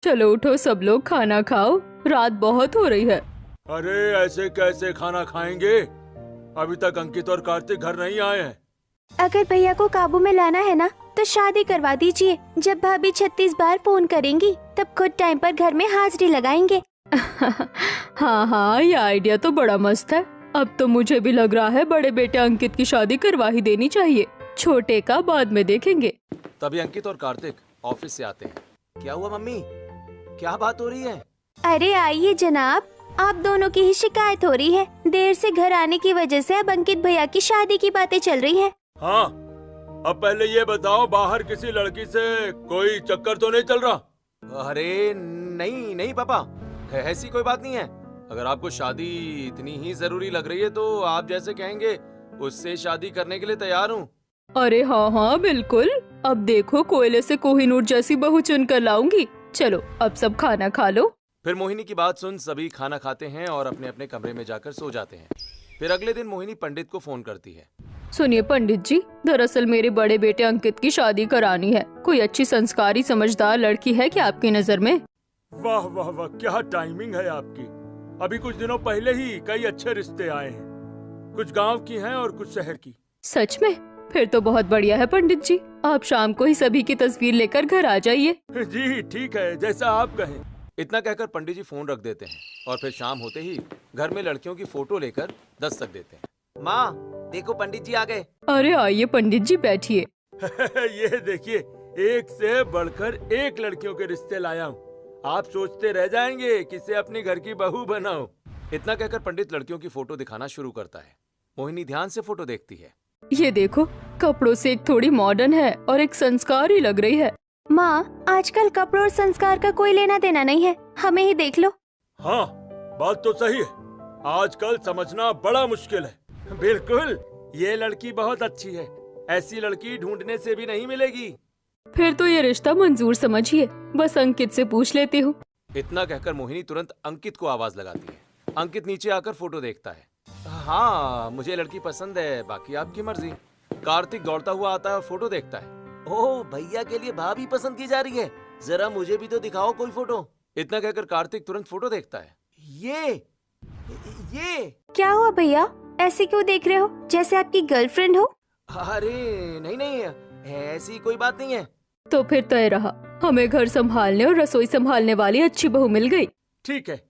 चलो उठो सब लोग, खाना खाओ, रात बहुत हो रही है। अरे ऐसे कैसे खाना खाएंगे? अभी तक अंकित और कार्तिक घर नहीं आए हैं। अगर भैया को काबू में लाना है ना तो शादी करवा दीजिए। जब भाभी 36 बार फोन करेंगी तब खुद टाइम पर घर में हाजिरी लगाएंगे। हाँ हाँ, ये आइडिया तो बड़ा मस्त है। अब तो मुझे भी लग रहा है बड़े बेटे अंकित की शादी करवा ही देनी चाहिए, छोटे का बाद में देखेंगे। तभी अंकित और कार्तिक ऑफिस से आते हैं। क्या हुआ मम्मी, क्या बात हो रही है? अरे आइए जनाब, आप दोनों की ही शिकायत हो रही है। देर से घर आने की वजह से अब अंकित भैया की शादी की बातें चल रही हैं। हाँ, अब पहले ये बताओ, बाहर किसी लड़की से कोई चक्कर तो नहीं चल रहा? अरे नहीं नहीं पापा, ऐसी कोई बात नहीं है। अगर आपको शादी इतनी ही जरूरी लग रही है तो आप जैसे कहेंगे उससे शादी करने के लिए तैयार हूँ। अरे हाँ हाँ बिल्कुल, अब देखो कोयले से कोहिनूर जैसी बहू चुन कर लाऊंगी। चलो अब सब खाना खा लो। फिर मोहिनी की बात सुन सभी खाना खाते हैं और अपने अपने कमरे में जाकर सो जाते हैं। फिर अगले दिन मोहिनी पंडित को फोन करती है। सुनिए पंडित जी, दरअसल मेरे बड़े बेटे अंकित की शादी करानी है। कोई अच्छी संस्कारी समझदार लड़की है क्या आपकी नजर में? वाह वाह वाह, क्या टाइमिंग है आपकी। अभी कुछ दिनों पहले ही कई अच्छे रिश्ते आए हैं, कुछ गांव की हैं और कुछ शहर की। सच में? फिर तो बहुत बढ़िया है पंडित जी, आप शाम को ही सभी की तस्वीर लेकर घर आ जाइए। जी ठीक है, जैसा आप कहें। इतना कहकर पंडित जी फोन रख देते हैं और फिर शाम होते ही घर में लड़कियों की फोटो लेकर दस्तक देते हैं। माँ देखो पंडित जी आ गए। अरे आइए पंडित जी बैठिए। ये देखिए, एक से बढ़कर एक लड़कियों के रिश्ते लाया हूँ। आप सोचते रह जाएंगे किसे अपनी घर की बहू बनाओ। इतना कहकर पंडित लड़कियों की फोटो दिखाना शुरू करता है। मोहिनी ध्यान से फोटो देखती है। ये देखो, कपड़ों से एक थोड़ी मॉडर्न है और एक संस्कारी लग रही है। माँ, आजकल कपड़ों और संस्कार का कोई लेना देना नहीं है, हमें ही देख लो। हाँ, बात तो सही है, आजकल समझना बड़ा मुश्किल है। बिल्कुल, ये लड़की बहुत अच्छी है, ऐसी लड़की ढूंढने से भी नहीं मिलेगी। फिर तो ये रिश्ता मंजूर समझिए, बस अंकित से पूछ लेती हूँ। इतना कहकर मोहिनी तुरंत अंकित को आवाज लगाती है। अंकित नीचे आकर फोटो देखता है। हाँ मुझे लड़की पसंद है, बाकी आपकी मर्जी। कार्तिक दौड़ता हुआ आता है और फोटो देखता है। ओह भैया के लिए भाभी पसंद की जा रही है, जरा मुझे भी तो दिखाओ कोई फोटो। इतना कहकर कार्तिक तुरंत फोटो देखता है। ये क्या हुआ भैया, ऐसे क्यों देख रहे हो, जैसे आपकी गर्लफ्रेंड हो? अरे नहीं नहीं, ऐसी कोई बात नहीं है। तो फिर तय रहा, हमें घर संभालने और रसोई संभालने वाली अच्छी बहू मिल गई। ठीक है,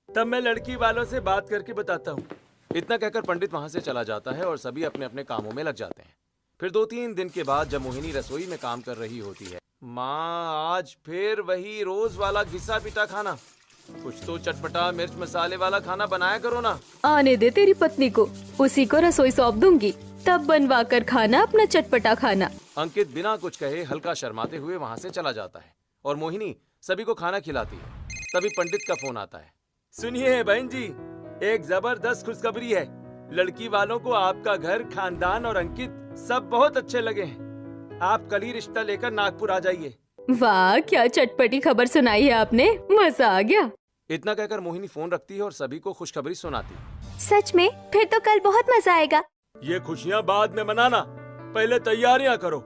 तब मैं लड़की वालों से बात करके बताता हूँ। इतना कहकर पंडित वहाँ से चला जाता है और सभी अपने अपने कामों में लग जाते हैं। फिर 2-3 दिन के बाद जब मोहिनी रसोई में काम कर रही होती है। माँ आज फिर वही रोज वाला घिसा पिटा खाना, कुछ तो चटपटा मिर्च मसाले वाला खाना बनाया करो ना। आने दे तेरी पत्नी को, उसी को रसोई सौंप दूंगी, तब बनवा कर खाना अपना चटपटा खाना। अंकित बिना कुछ कहे हल्का शर्माते हुए वहाँ से चला जाता है और मोहिनी सभी को खाना खिलाती है। तभी पंडित का फोन आता है। सुनिए बहन जी, एक जबरदस्त खुशखबरी है। लड़की वालों को आपका घर, खानदान और अंकित सब बहुत अच्छे लगे हैं। आप कल ही रिश्ता लेकर नागपुर आ जाइए। वाह, क्या चटपटी खबर सुनाई है आपने, मजा आ गया। इतना कहकर मोहिनी फोन रखती है और सभी को खुशखबरी सुनाती है। सच में? फिर तो कल बहुत मजा आएगा। ये खुशियाँ बाद में मनाना, पहले तैयारियां करो,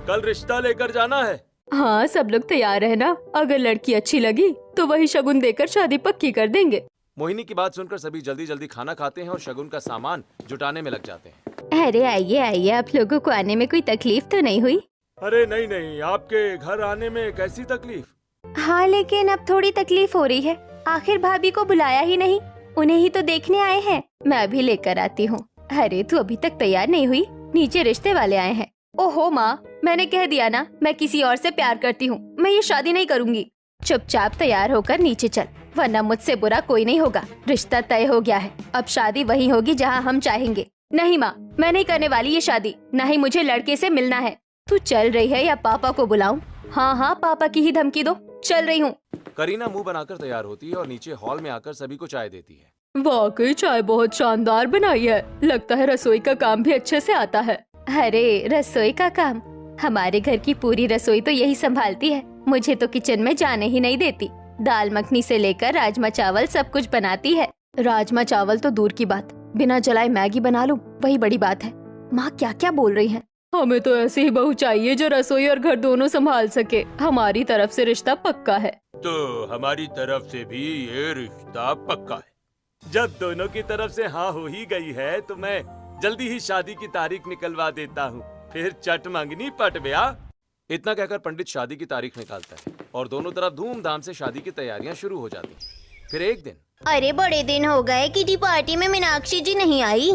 कल रिश्ता लेकर जाना है। हाँ सब लोग तैयार रहना, अगर लड़की अच्छी लगी तो वही शगुन देकर शादी पक्की कर देंगे। मोहिनी की बात सुनकर सभी जल्दी जल्दी खाना खाते हैं और शगुन का सामान जुटाने में लग जाते हैं। अरे आइए आइए, आप लोगों को आने में कोई तकलीफ तो नहीं हुई? अरे नहीं नहीं, आपके घर आने में कैसी तकलीफ? हाँ लेकिन अब थोड़ी तकलीफ हो रही है, आखिर भाभी को बुलाया ही नहीं, उन्हें ही तो देखने आए हैं। मैं अभी लेकर आती हूँ। अरे तू अभी तक तैयार नहीं हुई, नीचे रिश्ते वाले आए हैं। ओहो माँ, मैंने कह दिया ना, मैं किसी और से प्यार करती हूँ, मैं ये शादी नहीं करूँगी। चुपचाप तैयार होकर नीचे चल, वरना मुझसे बुरा कोई नहीं होगा। रिश्ता तय हो गया है, अब शादी वही होगी जहाँ हम चाहेंगे। नहीं माँ, मैं नहीं करने वाली ये शादी, न ही मुझे लड़के से मिलना है। तू चल रही है या पापा को बुलाऊं? हाँ हाँ, पापा की ही धमकी दो, चल रही हूँ। करीना मुंह बनाकर तैयार होती है और नीचे हॉल में आकर सभी को चाय देती है। वाकई चाय बहुत शानदार बनाई है, लगता है रसोई का काम भी अच्छे से आता है। अरे रसोई का काम? हमारे घर की पूरी रसोई तो यही संभालती है, मुझे तो किचन में जाने ही नहीं देती। दाल मखनी से लेकर राजमा चावल सब कुछ बनाती है। राजमा चावल तो दूर की बात, बिना जलाए मैगी बना लूं वही बड़ी बात है। माँ क्या क्या बोल रही हैं? हमें तो ऐसी ही बहू चाहिए जो रसोई और घर दोनों संभाल सके। हमारी तरफ से रिश्ता पक्का है। तो हमारी तरफ से भी ये रिश्ता पक्का है। जब दोनों की तरफ से हाँ हो ही गई है तो मैं जल्दी ही शादी की तारीख निकलवा देता हूँ। फिर चट मंगनी पट ब्याह। इतना कहकर पंडित शादी की तारीख निकालता है और दोनों तरफ धूमधाम से शादी की तैयारियां शुरू हो जाती हैं। फिर एक दिन अरे बड़े दिन हो गए, किटी पार्टी में मीनाक्षी जी नहीं आई।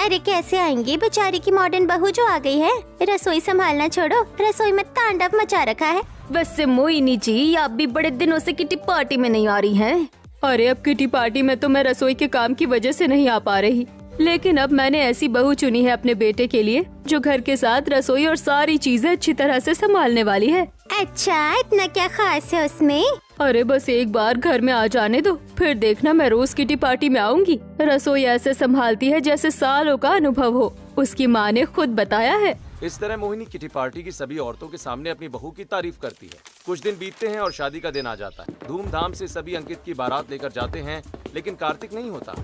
अरे कैसे आएंगी, बेचारी की मॉडर्न बहू जो आ गई है। रसोई संभालना छोड़ो, रसोई में तांडव मचा रखा है। वैसे मोहिनी जी, आप भी बड़े दिनों से किटी पार्टी में नहीं आ रही हैं। अरे अब किटी पार्टी में तो मैं रसोई के काम की वजह से नहीं आ पा रही, लेकिन अब मैंने ऐसी बहू चुनी है अपने बेटे के लिए जो घर के साथ रसोई और सारी चीजें अच्छी तरह से संभालने वाली है। अच्छा, इतना क्या खास है उसमें? अरे बस एक बार घर में आ जाने दो, फिर देखना मैं रोज किटी पार्टी में आऊंगी। रसोई ऐसे संभालती है जैसे सालों का अनुभव हो, उसकी माँ ने खुद बताया है। इस तरह मोहिनी किटी पार्टी की सभी औरतों के सामने अपनी बहू की तारीफ करती है। कुछ दिन बीतते हैं और शादी का दिन आ जाता है। धूमधाम से सभी अंकित की बारात लेकर जाते हैं, लेकिन कार्तिक नहीं होता।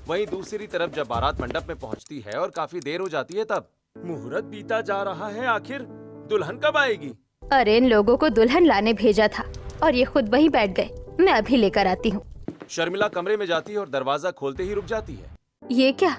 वहीं दूसरी तरफ जब बारात मंडप में पहुंचती है और काफी देर हो जाती है, तब मुहूर्त बीता जा रहा है, आखिर दुल्हन कब आएगी? अरे इन लोगों को दुल्हन लाने भेजा था और ये खुद वहीं बैठ गए। मैं अभी लेकर आती हूँ। शर्मिला कमरे में जाती है और दरवाजा खोलते ही रुक जाती है। ये क्या,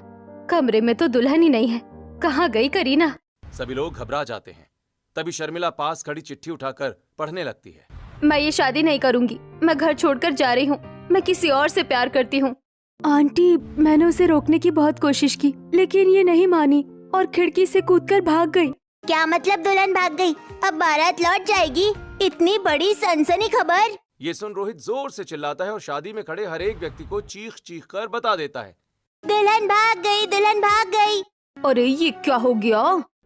कमरे में तो दुल्हन ही नहीं है, कहाँ गई करीना? सभी लोग घबरा जाते हैं। तभी शर्मिला पास खड़ी चिट्ठी उठाकर पढ़ने लगती है। मैं ये शादी नहीं करूँगी, मैं घर छोड़कर जा रही हूँ, मैं किसी और से प्यार करती हूँ। आंटी, मैंने उसे रोकने की बहुत कोशिश की, लेकिन ये नहीं मानी और खिड़की से कूदकर भाग गई। क्या मतलब दुल्हन भाग गई? अब बारात लौट जाएगी? इतनी बड़ी सनसनी खबर। ये सुन रोहित जोर से चिल्लाता है और शादी में खड़े हर एक व्यक्ति को चीख चीख कर बता देता है, दुल्हन भाग गई, दुल्हन भाग गई। अरे ये क्या हो गया?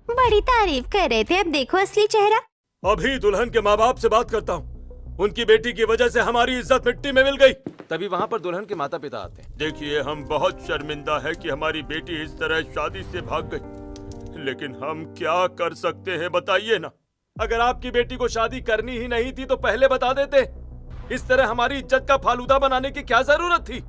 बड़ी तारीफ कर रहे थे, अब देखो असली चेहरा। अभी दुल्हन के माँ बाप से बात करता हूँ। उनकी बेटी की वजह से हमारी इज्जत मिट्टी में मिल गई। तभी वहाँ पर दुल्हन के माता पिता आते हैं। देखिए, हम बहुत शर्मिंदा है कि हमारी बेटी इस तरह शादी से भाग गई, लेकिन हम क्या कर सकते हैं बताइए ना। अगर आपकी बेटी को शादी करनी ही नहीं थी तो पहले बता देते। इस तरह हमारी इज्जत का फालूदा बनाने की क्या जरूरत थी?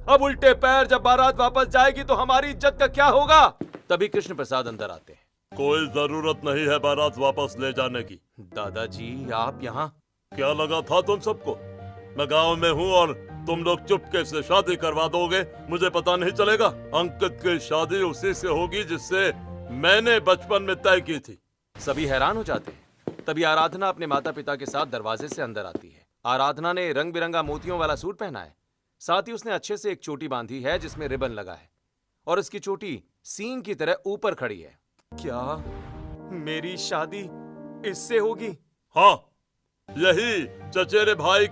अब उल्टे पैर जब बारात वापस जाएगी तो हमारी इज्जत का क्या होगा? तभी कृष्ण प्रसाद अंदर आते हैं। कोई जरूरत नहीं है बारात वापस ले जाने की। दादाजी, आप यहाँ? क्या लगा था तुम सबको मैं गांव में हूँ और तुम लोग चुपके से शादी करवा दोगे? मुझे पता नहीं चलेगा। अंकित की शादी उसी से होगी जिससे मैंने बचपन में तय की थी। सभी हैरान हो जाते हैं। तभी आराधना अपने माता पिता के साथ दरवाजे से अंदर आती है। आराधना ने रंग बिरंगा मोतियों वाला सूट पहना है, साथ ही उसने अच्छे से एक चोटी बांधी है जिसमें रिबन लगा है और उसकी चोटी सींग की तरह ऊपर खड़ी है। क्या मेरी शादी इससे होगी? हाँ, यही चचेरे भाई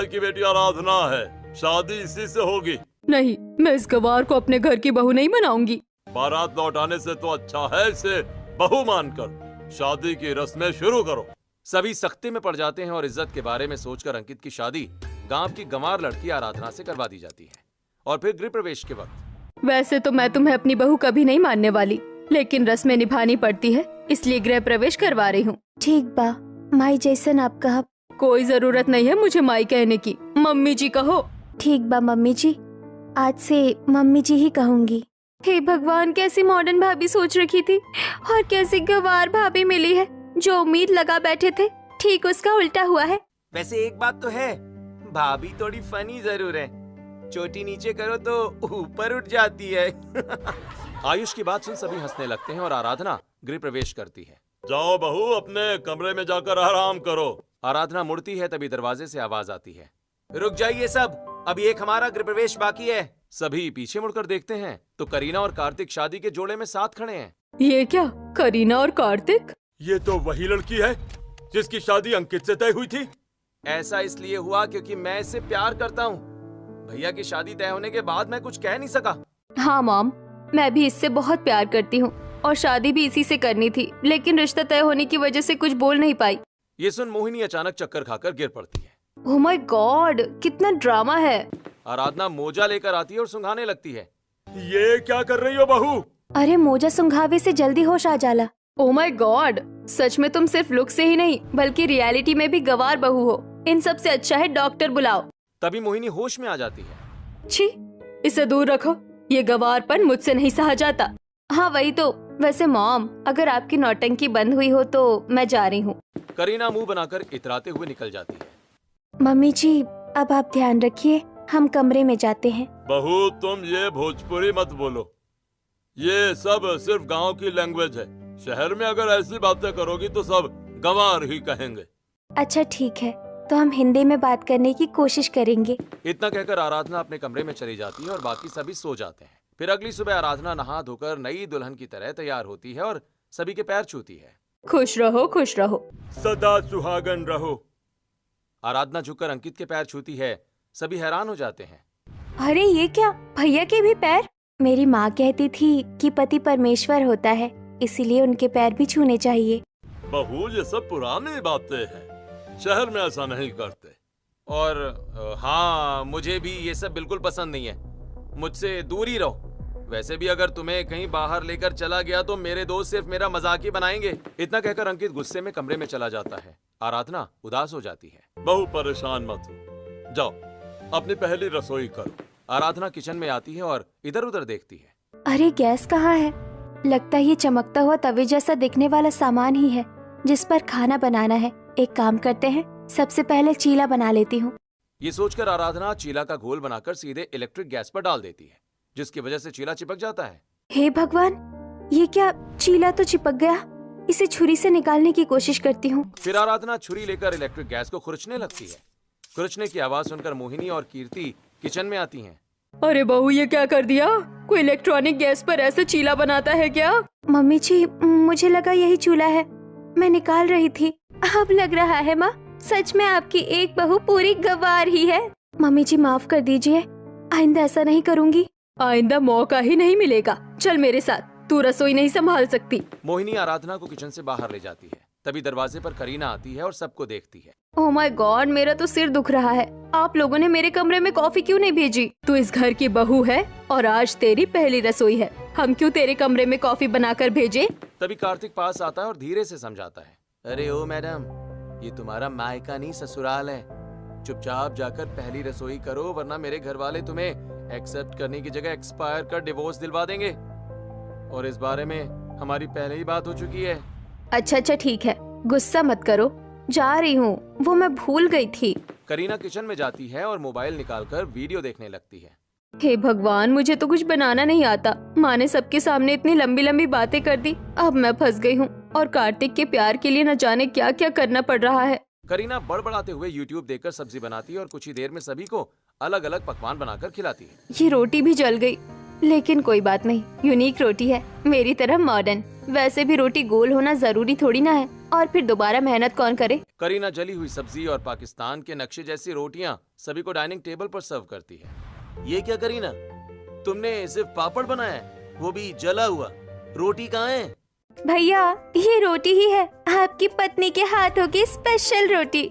की बेटी आराधना है। शादी इसी से होगी। नहीं, मैं इस गवार को अपने घर की बहू नहीं बनाऊंगी। बारात लौटाने से तो अच्छा है इसे बहू मानकर शादी की रस्में शुरू करो। सभी सख्ते में पड़ जाते हैं और इज्जत के बारे में सोचकर अंकित की शादी गांव की गंवार लड़की आराधना से करवा दी जाती है। और फिर गृह प्रवेश के वक्त वैसे तो मैं तुम्हें अपनी बहू कभी नहीं मानने वाली, लेकिन रस्में निभानी पड़ती है, इसलिए गृह प्रवेश करवा रही हूँ। ठीक बा, माई जैसन आप कहा। कोई जरूरत नहीं है मुझे माई कहने की, मम्मी जी कहो। ठीक बा मम्मी जी, आज से मम्मी जी ही कहूँगी। हे भगवान, कैसी मॉडर्न भाभी सोच रखी थी और कैसी गवार भाभी मिली है। जो उम्मीद लगा बैठे थे, ठीक उसका उल्टा हुआ है। वैसे एक बात तो है, भाभी थोड़ी फनी जरूर है। चोटी नीचे करो तो ऊपर उठ जाती है। आयुष की बात सुन सभी हंसने लगते हैं और आराधना गृह प्रवेश करती है। जाओ बहू, अपने कमरे में जाकर आराम करो। आराधना मुड़ती है, तभी दरवाजे से आवाज आती है, रुक जाइए सब, अभी एक हमारा गृह प्रवेश बाकी है। सभी पीछे मुड़कर देखते हैं तो करीना और कार्तिक शादी के जोड़े में साथ खड़े हैं। ये क्या, करीना और कार्तिक? ये तो वही लड़की है जिसकी शादी अंकित से तय हुई थी। ऐसा इसलिए हुआ क्योंकि मैं इससे प्यार करता हूँ। भैया की शादी तय होने के बाद मैं कुछ कह नहीं सका। हाँ मॉम, मैं भी इससे बहुत प्यार करती हूँ और शादी भी इसी से करनी थी, लेकिन रिश्ता तय होने की वजह से कुछ बोल नहीं पाई। ये सुन मोहिनी अचानक चक्कर खाकर गिर पड़ती है। ओह माय गॉड, कितना ड्रामा है। आराधना मोजा लेकर आती है और सुंघाने लगती है। ये क्या कर रही हो बहू? अरे मोजा सुंघावे से जल्दी होश आ जाला। ओह माय गॉड, सच में तुम सिर्फ लुक से ही नहीं बल्कि रियलिटी में भी गवार बहू हो। इन सब से अच्छा है डॉक्टर बुलाओ। तभी मोहिनी होश में आ जाती है। छी, इसे दूर रखो, ये गवारपन मुझसे नहीं सहा जाता। हाँ वही तो। वैसे मॉम, अगर आपकी नौटंकी बंद हुई हो तो मैं जा रही हूँ। करीना मुंह बनाकर इतराते हुए निकल जाती है। मम्मी जी, अब आप ध्यान रखिए, हम कमरे में जाते हैं। बहू, तुम ये भोजपुरी मत बोलो। ये सब सिर्फ गांव की लैंग्वेज है। शहर में अगर ऐसी बातें करोगी तो सब गंवार ही कहेंगे। अच्छा ठीक है, तो हम हिंदी में बात करने की कोशिश करेंगे। इतना कहकर आराधना अपने कमरे में चली जाती है और बाकी सभी सो जाते हैं। फिर अगली सुबह आराधना नहा धोकर नई दुल्हन की तरह तैयार होती है और सभी के पैर छूती है। खुश रहो, खुश रहो। सदा सुहागन रहो। आराधना झुककर अंकित के पैर छूती है। सभी हैरान हो जाते हैं। अरे ये क्या, भैया के भी पैर? मेरी माँ कहती थी कि पति परमेश्वर होता है, इसीलिए उनके पैर भी छूने चाहिए। बहू, ये सब पुरानी बातें हैं। शहर में ऐसा नहीं करते। और हाँ, मुझे भी ये सब बिल्कुल पसंद नहीं है। मुझसे दूर ही रहो। वैसे भी अगर तुम्हें कहीं बाहर लेकर चला गया तो मेरे दोस्त सिर्फ मेरा मजाक ही बनाएंगे। इतना कहकर अंकित गुस्से में कमरे में चला जाता है। आराधना उदास हो जाती है। बहू, परेशान मत हो। जाओ, अपनी पहली रसोई करो। आराधना किचन में आती है और इधर उधर देखती है। अरे गैस कहाँ है? लगता है ये चमकता हुआ तवे जैसा दिखने वाला सामान ही है जिस पर खाना बनाना है। एक काम करते हैं, सबसे पहले चीला बना लेती हूँ। ये सोचकर आराधना चीला का घोल बनाकर सीधे इलेक्ट्रिक गैस पर डाल देती है, जिसकी वजह से चीला चिपक जाता है। हे भगवान, ये क्या, चीला तो चिपक गया। इसे छुरी से निकालने की कोशिश करती हूँ। फिर आराधना छुरी लेकर इलेक्ट्रिक गैस को खुरचने लगती है। खुरचने की आवाज सुनकर मोहिनी और कीर्ति किचन में आती हैं। अरे बहू, ये क्या कर दिया? कोई इलेक्ट्रॉनिक गैस पर ऐसे चीला बनाता है क्या? मम्मी जी, मुझे लगा यही चूल्हा है, मैं निकाल रही थी। अब लग रहा है माँ, सच में आपकी एक बहू पूरी गवार ही है। मम्मी जी माफ कर दीजिए, आइंदा ऐसा नहीं करूँगी। आइंदा मौका ही नहीं मिलेगा। चल मेरे साथ, तू रसोई नहीं संभाल सकती। मोहिनी आराधना को किचन से बाहर ले जाती है। तभी दरवाजे पर करीना आती है और सबको देखती है। ओह माय गॉड, मेरा तो सिर दुख रहा है। आप लोगों ने मेरे कमरे में कॉफी क्यों नहीं भेजी? तू इस घर की बहू है और आज तेरी पहली रसोई है। हम क्यों तेरे कमरे में कॉफी बनाकर भेजे? तभी कार्तिक पास आता है और धीरे से समझाता है। अरे ओ मैडम, ये तुम्हारा मायका नहीं ससुराल है। चुपचाप जाकर पहली रसोई करो, वरना मेरे घर वाले तुम्हें एक्सेप्ट करने की जगह एक्सपायर कर डिवोर्स दिलवा देंगे। और इस बारे में हमारी पहले ही बात हो चुकी है। अच्छा ठीक है, गुस्सा मत करो, जा रही हूँ, वो मैं भूल गई थी। करीना किचन में जाती है और मोबाइल निकालकर वीडियो देखने लगती है। हे भगवान, मुझे तो कुछ बनाना नहीं आता। माँ ने सबके सामने इतनी लंबी लंबी बातें कर दी। अब मैं फंस गई हूँ और कार्तिक के प्यार के लिए न जाने क्या क्या करना पड़ रहा है। करीना बड़बड़ाते हुए YouTube देखकर सब्जी बनाती है और कुछ ही देर में सभी को अलग अलग पकवान बनाकर खिलाती है। ये रोटी भी जल गई, लेकिन कोई बात नहीं, यूनिक रोटी है, मेरी तरह मॉडर्न। वैसे भी रोटी गोल होना जरूरी थोड़ी ना है, और फिर दोबारा मेहनत कौन करे। करीना जली हुई सब्जी और पाकिस्तान के नक्शे जैसी रोटियां सभी को डाइनिंग टेबल पर सर्व करती है। ये क्या करीना, तुमने सिर्फ पापड़ बनाया है, वो भी जला हुआ? रोटी कहाँ है? भैया, ये रोटी ही है, आपकी पत्नी के हाथों की स्पेशल रोटी।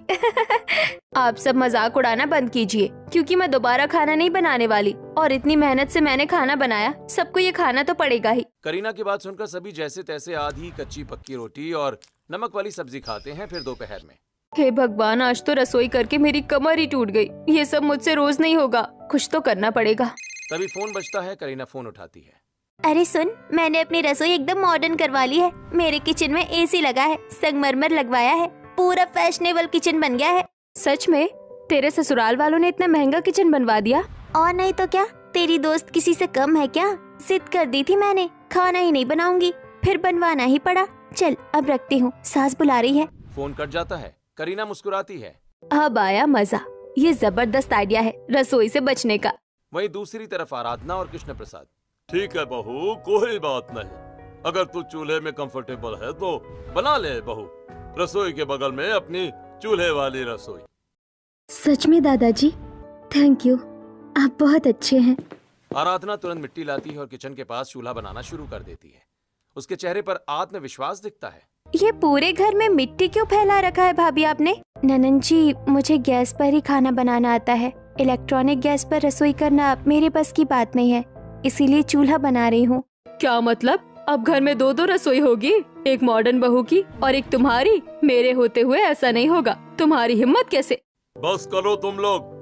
आप सब मजाक उड़ाना बंद कीजिए, क्योंकि मैं दोबारा खाना नहीं बनाने वाली, और इतनी मेहनत से मैंने खाना बनाया, सबको ये खाना तो पड़ेगा ही। करीना की बात सुनकर सभी जैसे तैसे आधी कच्ची पक्की रोटी और नमक वाली सब्जी खाते हैं। फिर दोपहर में, हे भगवान, आज तो रसोई करके मेरी कमर ही टूट गई। ये सब मुझसे रोज नहीं होगा, कुछ तो करना पड़ेगा। तभी फोन बजता है। करीना फोन उठाती है। अरे सुन, मैंने अपनी रसोई एकदम मॉडर्न करवा ली है। मेरे किचन में एसी लगा है, संगमरमर लगवाया है, पूरा फैशनेबल किचन बन गया है। सच में? तेरे ससुराल वालों ने इतना महंगा किचन बनवा दिया? और नहीं तो क्या, तेरी दोस्त किसी से कम है क्या? जिद कर दी थी मैंने, खाना ही नहीं बनाऊंगी, फिर बनवाना ही पड़ा। चल अब रखती हूँ, सास बुला रही है। फोन कट जाता है। करीना मुस्कुराती है। अब आया मजा, ये जबरदस्त आइडिया है रसोई से बचने का। वहीं दूसरी तरफ आराधना और कृष्ण प्रसाद। ठीक है बहू, कोई बात नहीं। अगर तू चूल्हे में कंफर्टेबल है तो बना ले बहू, रसोई के बगल में अपनी चूल्हे वाली रसोई। सच में दादाजी, थैंक यू, आप बहुत अच्छे हैं। आराधना तुरंत मिट्टी लाती है और किचन के पास चूल्हा बनाना शुरू कर देती है। उसके चेहरे पर आत्मविश्वास दिखता है। ये पूरे घर में मिट्टी क्यों फैला रखा है भाभी आपने? ननन जी, मुझे गैस पर ही खाना बनाना आता है, इलेक्ट्रॉनिक गैस पर रसोई करना मेरे बस की बात नहीं है, इसीलिए चूल्हा बना रही हूँ। क्या मतलब? अब घर में दो दो रसोई होगी, एक मॉडर्न बहू की और एक तुम्हारी। मेरे होते हुए ऐसा नहीं होगा। तुम्हारी हिम्मत कैसे? बस करो तुम लोग,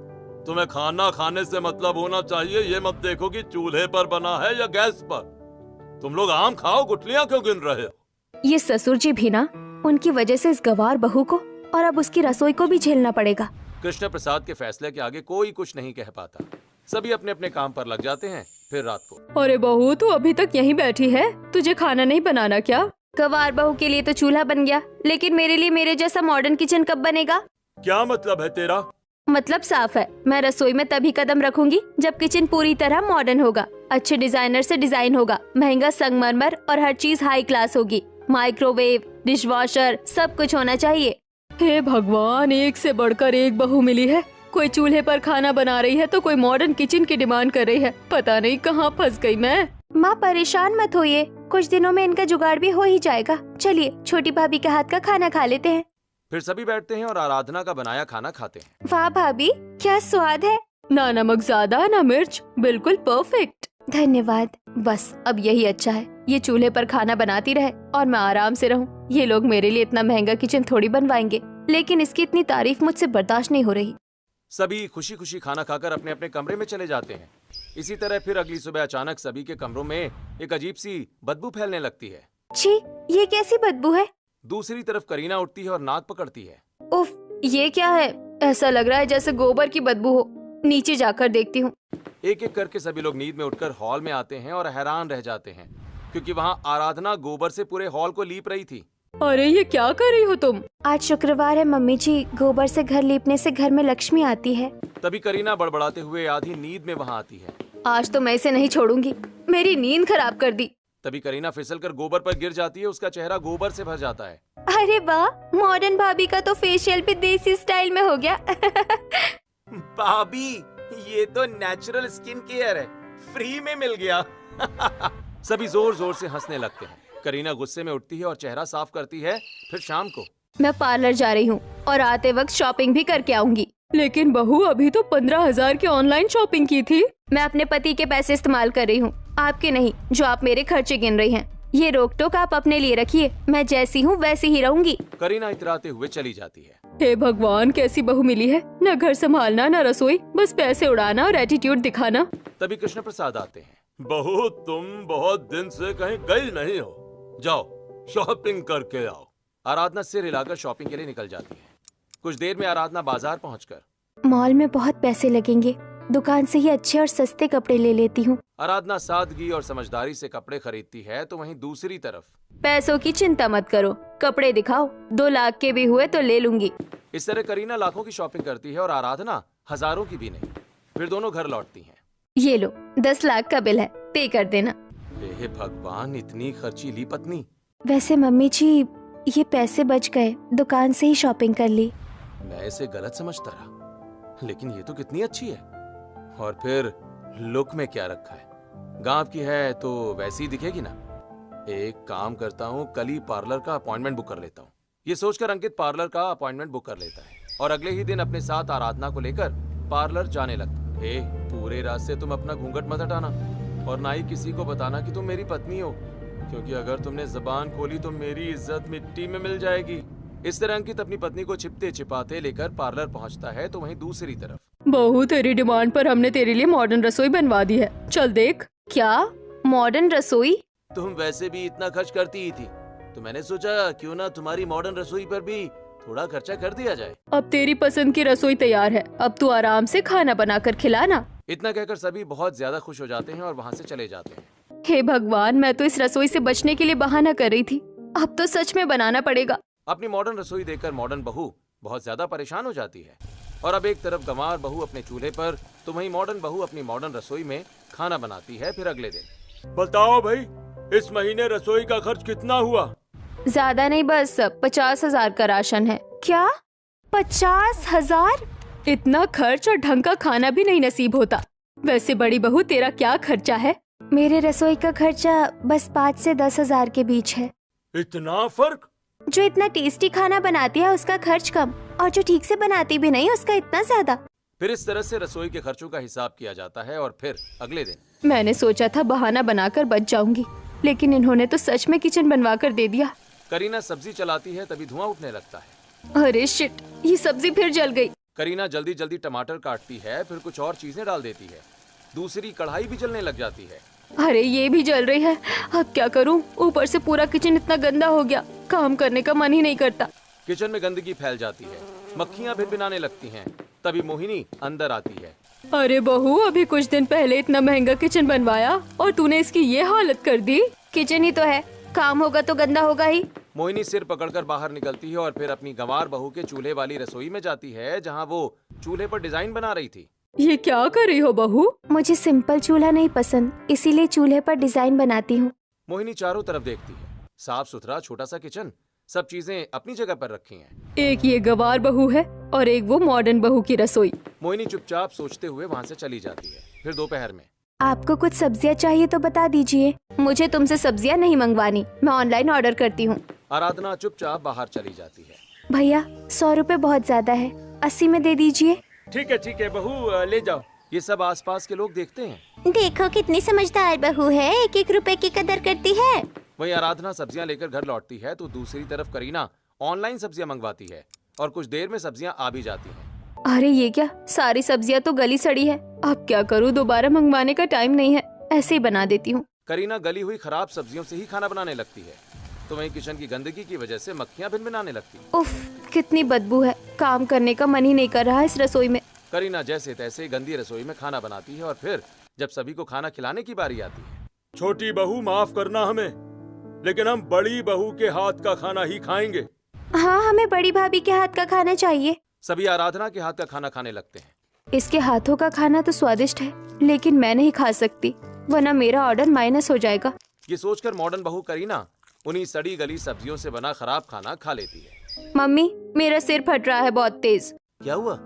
तुम्हें खाना खाने से मतलब होना चाहिए। ये मत देखो कि चूल्हे पर बना है या गैस पर। तुम लोग आम खाओ, गुठलियाँ क्यों गिन रहे हो? ये ससुर जी भी ना, उनकी वजह से इस गवार बहू को और अब उसकी रसोई को भी झेलना पड़ेगा। कृष्ण प्रसाद के फैसले के आगे कोई कुछ नहीं कह पाता। सभी अपने अपने काम पर लग जाते हैं। फिर रात को, अरे बहू, तू अभी तक यहीं बैठी है? तुझे खाना नहीं बनाना क्या? गवार बहू के लिए तो चूल्हा बन गया, लेकिन मेरे लिए मेरे जैसा मॉडर्न किचन कब बनेगा? क्या मतलब है तेरा? मतलब साफ है, मैं रसोई में तभी कदम रखूंगी जब किचन पूरी तरह मॉडर्न होगा, अच्छे डिजाइनर से डिजाइन होगा, महंगा संगमरमर और हर चीज हाई क्लास होगी। माइक्रोवेव, डिशवॉशर, सब कुछ होना चाहिए। हे भगवान, एक से बढ़कर एक बहू मिली है। कोई चूल्हे पर खाना बना रही है तो कोई मॉडर्न किचन की डिमांड कर रही है। पता नहीं कहाँ फंस गई मैं। माँ परेशान मत होइए, कुछ दिनों में इनका जुगाड़ भी हो ही जाएगा। चलिए छोटी भाभी के हाथ का खाना खा लेते हैं। फिर सभी बैठते हैं और आराधना का बनाया खाना खाते हैं। वाह भाभी, क्या स्वाद है। ना नमक ज्यादा ना मिर्च, बिल्कुल परफेक्ट। धन्यवाद। बस अब यही अच्छा है, ये चूल्हे पर खाना बनाती रहे और मैं आराम से रहूं। ये लोग मेरे लिए इतना महंगा किचन थोड़ी बनवाएंगे, लेकिन इसकी इतनी तारीफ मुझसे बर्दाश्त नहीं हो रही। सभी खुशी खुशी खाना खाकर अपने अपने कमरे में चले जाते हैं। इसी तरह फिर अगली सुबह अचानक सभी के कमरों में एक अजीब सी बदबू फैलने लगती है। छी, ये कैसी बदबू है? दूसरी तरफ करीना उठती है और नाक पकड़ती है। उफ, ये क्या है? ऐसा लग रहा है जैसे गोबर की बदबू हो। नीचे जाकर देखती हूँ। एक एक करके सभी लोग नींद में उठकर हॉल में आते हैं और हैरान रह जाते हैं, क्योंकि वहाँ आराधना गोबर से पूरे हॉल को लीप रही थी। अरे ये क्या कर रही हो तुम? आज शुक्रवार है मम्मी जी, गोबर से घर लीपने से घर में लक्ष्मी आती है। तभी करीना बड़बड़ाते हुए आधी नींद में वहाँ आती है। आज तो मैं इसे नहीं छोड़ूंगी, मेरी नींद खराब कर दी। तभी करीना फिसलकर गोबर पर गिर जाती है। उसका चेहरा गोबर से भर जाता है। अरे वाह, मॉडर्न भाभी का तो फेशियल भी देसी स्टाइल में हो गया। भाभी, ये तो नेचुरल स्किन केयर है, फ्री में मिल गया। सभी जोर जोर से हंसने लगते हैं। करीना गुस्से में उठती है और चेहरा साफ करती है। फिर शाम को मैं पार्लर जा रही हूँ और आते वक्त शॉपिंग भी करके आऊंगी। लेकिन बहू, अभी तो 15,000 की ऑनलाइन शॉपिंग की थी। मैं अपने पति के पैसे इस्तेमाल कर रही हूँ, आपके नहीं, जो आप मेरे खर्चे गिन रही हैं। ये रोक टोक आप अपने लिए रखिए, मैं जैसी हूँ वैसी ही रहूंगी। करीना इतराते हुए चली जाती है। हे भगवान, कैसी बहू मिली है। न घर संभालना न रसोई, बस पैसे उड़ाना और एटीट्यूड दिखाना। तभी कृष्ण प्रसाद आते हैं। बहू, तुम बहुत दिन से कहीं गई नहीं हो, जाओ शॉपिंग करके आओ। आराधना सिर हिलाकर शॉपिंग के लिए निकल जाती है। कुछ देर में आराधना बाजार पहुंचकर मॉल में बहुत पैसे लगेंगे, दुकान से ही अच्छे और सस्ते कपड़े ले लेती हूँ। आराधना सादगी और समझदारी से कपड़े खरीदती है, तो वहीं दूसरी तरफ पैसों की चिंता मत करो, कपड़े दिखाओ, 2 लाख के भी हुए तो ले लूंगी। इस तरह करीना लाखों की शॉपिंग करती है और आराधना हजारों की भी नहीं। फिर दोनों घर लौटती हैं। ये लो, 10 लाख का बिल है, पे कर देना। हे भगवान, इतनी खर्चीली पत्नी। वैसे मम्मी जी, ये पैसे बच गए, दुकान से ही शॉपिंग कर ली। मैं इसे गलत समझता रहा, लेकिन ये तो कितनी अच्छी है। और फिर लुक में क्या रखा है, गांव की है तो वैसी दिखेगी ना। एक काम करता हूँ, कल ही पार्लर का अपॉइंटमेंट बुक कर लेता हूँ। ये सोचकर अंकित पार्लर का अपॉइंटमेंट बुक कर लेता है और अगले ही दिन अपने साथ आराधना को लेकर पार्लर जाने लगता। हे, पूरे रास्ते तुम अपना घूंघट मत हटाना और ना ही किसी को बताना कि तुम मेरी पत्नी हो, क्योंकि अगर तुमने जबान खोली तो मेरी इज्जत मिट्टी में मिल जाएगी। इस तरह अंकित अपनी पत्नी को छिपते छिपाते लेकर पार्लर पहुंचता है, तो वहीं दूसरी तरफ बहू, तेरी डिमांड पर हमने तेरे लिए मॉडर्न रसोई बनवा दी है, चल देख। क्या मॉडर्न रसोई? तुम वैसे भी इतना खर्च करती ही थी, तो मैंने सोचा क्यों ना तुम्हारी मॉडर्न रसोई पर भी थोड़ा खर्चा कर दिया जाए। अब तेरी पसंद की रसोई तैयार है, अब तू आराम से खाना बनाकर खिलाना। इतना कहकर सभी बहुत ज्यादा खुश हो जाते हैं और वहाँ से चले जाते हैं। हे भगवान, मैं तो इस रसोई से बचने के लिए बहाना कर रही थी, अब तो सच में बनाना पड़ेगा। अपनी मॉडर्न रसोई देखकर मॉडर्न बहू बहुत ज्यादा परेशान हो जाती है। और अब एक तरफ गंवार बहू अपने चूल्हे पर, तो वहीं मॉडर्न बहू अपनी मॉडर्न रसोई में खाना बनाती है। फिर अगले दिन बताओ भाई, इस महीने रसोई का खर्च कितना हुआ? ज्यादा नहीं, बस 50,000 का राशन है। क्या 50,000? इतना खर्च और ढंग का खाना भी नहीं नसीब होता। वैसे बड़ी बहू, तेरा क्या खर्चा है? मेरे रसोई का खर्चा बस 5 से 10,000 के बीच है। इतना फर्क? जो इतना टेस्टी खाना बनाती है उसका खर्च कम, और जो ठीक से बनाती भी नहीं उसका इतना ज्यादा। फिर इस तरह से रसोई के खर्चों का हिसाब किया जाता है। और फिर अगले दिन मैंने सोचा था बहाना बनाकर बच जाऊंगी, लेकिन इन्होंने तो सच में किचन बनवा कर दे दिया। करीना सब्जी चलाती है, तभी धुआं उठने लगता है। अरे शिट, ये सब्जी फिर जल गई। करीना जल्दी जल्दी टमाटर काटती है, फिर कुछ और चीजें डाल देती है। दूसरी कढ़ाई भी जलने लग जाती है। अरे ये भी जल रही है, अब क्या करूं? ऊपर से पूरा किचन इतना गंदा हो गया, काम करने का मन ही नहीं करता। किचन में गंदगी फैल जाती है, मक्खियां भिनभिनाने लगती हैं। तभी मोहिनी अंदर आती है। अरे बहू, अभी कुछ दिन पहले इतना महंगा किचन बनवाया और तूने इसकी ये हालत कर दी। किचन ही तो है, काम होगा तो गंदा होगा ही। मोहिनी सिर पकड़कर बाहर निकलती है और फिर अपनी गंवार बहू के चूल्हे वाली रसोई में जाती है, जहाँ वो चूल्हे पर डिजाइन बना रही थी। ये क्या कर रही हो बहू? मुझे सिंपल चूल्हा नहीं पसंद, इसीलिए चूल्हे पर डिजाइन बनाती हूँ। मोहिनी चारों तरफ देखती है। साफ सुथरा छोटा सा किचन, सब चीजें अपनी जगह पर रखी हैं। एक ये गवार बहू है और एक वो मॉडर्न बहू की रसोई। मोहिनी चुपचाप सोचते हुए वहाँ से चली जाती है। फिर दोपहर में आपको कुछ सब्जियाँ चाहिए तो बता दीजिए। मुझे तुमसे सब्जियाँ नहीं मंगवानी, मैं ऑनलाइन ऑर्डर करती हूँ। आराधना चुपचाप बाहर चली जाती है। भैया 100 रुपए बहुत ज्यादा है, 80 में दे दीजिए। ठीक है बहू, ले जाओ। ये सब आसपास के लोग देखते हैं। देखो कितनी समझदार बहू है, 1-1 रुपए की कदर करती है। वहीं आराधना सब्जियां लेकर घर लौटती है तो दूसरी तरफ करीना ऑनलाइन सब्जियां मंगवाती है और कुछ देर में सब्जियां आ भी जाती हैं। अरे ये क्या, सारी सब्जियां तो गली सड़ी है। अब क्या करूँ, दोबारा मंगवाने का टाइम नहीं है, ऐसे ही बना देती हूँ। करीना गली हुई खराब सब्जियों से ही खाना बनाने लगती है, तो वहीं किचन की गंदगी की वजह से मक्खियां भिनभिनाने लगती हैं। उफ, कितनी बदबू है, काम करने का मन ही नहीं कर रहा है इस रसोई में। करीना जैसे तैसे गंदी रसोई में खाना बनाती है और फिर जब सभी को खाना खिलाने की बारी आती है। छोटी बहू, माफ करना हमें, लेकिन हम बड़ी बहू के हाथ का खाना ही खाएंगे। हाँ, हमें बड़ी भाभी के हाथ का खाना चाहिए। सभी आराधना के हाथ का खाना खाने लगते हैं। इसके हाथों का खाना तो स्वादिष्ट है, लेकिन मैं नहीं खा सकती, वरना मेरा ऑर्डर माइनस हो जाएगा। ये सोचकर मॉडर्न बहू करीना उन्हीं सड़ी गली सब्जियों से बना खराब खाना खा लेती है। मम्मी, मेरा सिर फट रहा है बहुत तेज। क्या हुआ?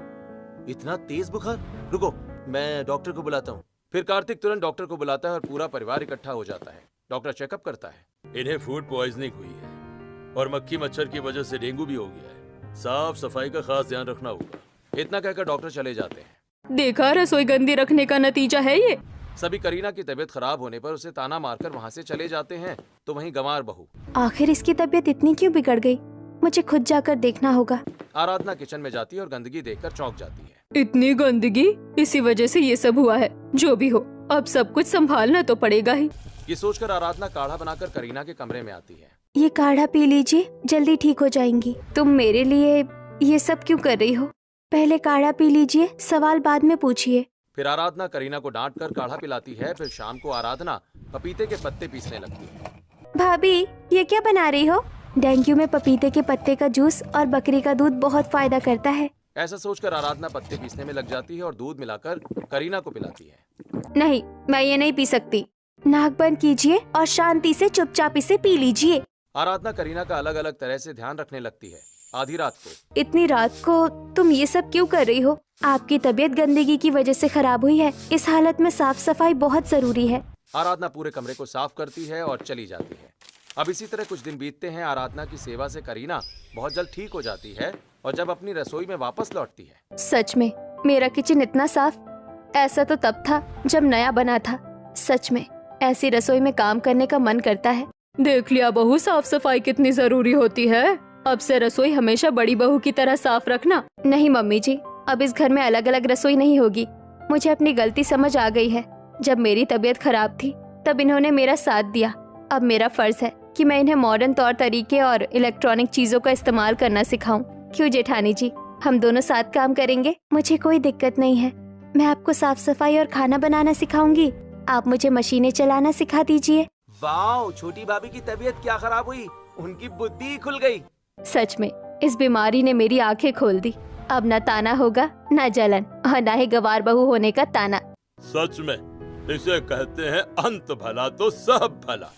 इतना तेज बुखार? रुको, मैं डॉक्टर को बुलाता हूँ। फिर कार्तिक तुरंत डॉक्टर को बुलाता है और पूरा परिवार इकट्ठा हो जाता है। डॉक्टर चेकअप करता है। इन्हें फूड पॉइजनिंग हुई है और मक्खी मच्छर की वजह से डेंगू भी हो गया है। साफ सफाई का खास ध्यान रखना होगा। इतना कहकर डॉक्टर चले जाते हैं। देखा, रसोई गंदी रखने का नतीजा है ये। सभी करीना की तबीयत खराब होने पर उसे ताना मारकर वहाँ से चले जाते हैं, तो वहीं गंवार बहू आखिर इसकी तबीयत इतनी क्यों बिगड़ गई? मुझे खुद जाकर देखना होगा। आराधना किचन में जाती है और गंदगी देखकर चौंक जाती है। इतनी गंदगी, इसी वजह से ये सब हुआ है। जो भी हो, अब सब कुछ संभालना तो पड़ेगा ही। ये सोचकर आराधना काढ़ा बनाकर करीना के कमरे में आती है। ये काढ़ा पी लीजिए, जल्दी ठीक हो जाएंगी। तुम मेरे लिए ये सब क्यों कर रही हो? पहले काढ़ा पी लीजिए, सवाल बाद में पूछिए। फिर आराधना करीना को डांट कर काढ़ा पिलाती है। फिर शाम को आराधना पपीते के पत्ते पीसने लगती है। भाभी, ये क्या बना रही हो? डेंगू में पपीते के पत्ते का जूस और बकरी का दूध बहुत फायदा करता है। ऐसा सोचकर आराधना पत्ते पीसने में लग जाती है और दूध मिलाकर करीना को पिलाती है। नहीं, मैं ये नहीं पी सकती। नाक बंद कीजिए और शांति से चुपचाप इसे पी लीजिए। आराधना करीना का अलग अलग तरह से ध्यान रखने लगती है। आधी रात को इतनी रात को तुम ये सब क्यों कर रही हो? आपकी तबीयत गंदगी की वजह से खराब हुई है, इस हालत में साफ सफाई बहुत जरूरी है। आराधना पूरे कमरे को साफ करती है और चली जाती है। अब इसी तरह कुछ दिन बीतते हैं। आराधना की सेवा से करीना बहुत जल्द ठीक हो जाती है और जब अपनी रसोई में वापस लौटती है। सच में मेरा किचन इतना साफ, ऐसा तो तब था जब नया बना था। सच में ऐसी रसोई में काम करने का मन करता है। देख लिया बहू, साफ सफाई कितनी जरूरी होती है। अब से रसोई हमेशा बड़ी बहू की तरह साफ रखना। नहीं मम्मी जी, अब इस घर में अलग अलग रसोई नहीं होगी। मुझे अपनी गलती समझ आ गई है। जब मेरी तबीयत खराब थी तब इन्होंने मेरा साथ दिया। अब मेरा फर्ज है कि मैं इन्हें मॉडर्न तौर तरीके और इलेक्ट्रॉनिक चीजों का इस्तेमाल करना सिखाऊं। क्यों जेठानी जी, हम दोनों साथ काम करेंगे? मुझे कोई दिक्कत नहीं है। मैं आपको साफ सफाई और खाना बनाना सिखाऊंगी। आप मुझे मशीनें चलाना सिखा दीजिए। वाह, छोटी भाभी की तबीयत क्या खराब हुई, उनकी बुद्धि खुल गई। सच में इस बीमारी ने मेरी आंखें खोल दी। अब न ताना होगा, न जलन और न ही गवार बहू होने का ताना। सच में इसे कहते हैं अंत भला तो सब भला।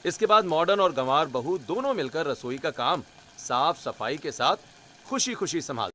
इसके बाद मॉडर्न और गंवार बहू दोनों मिलकर रसोई का काम साफ सफाई के साथ खुशी खुशी संभाल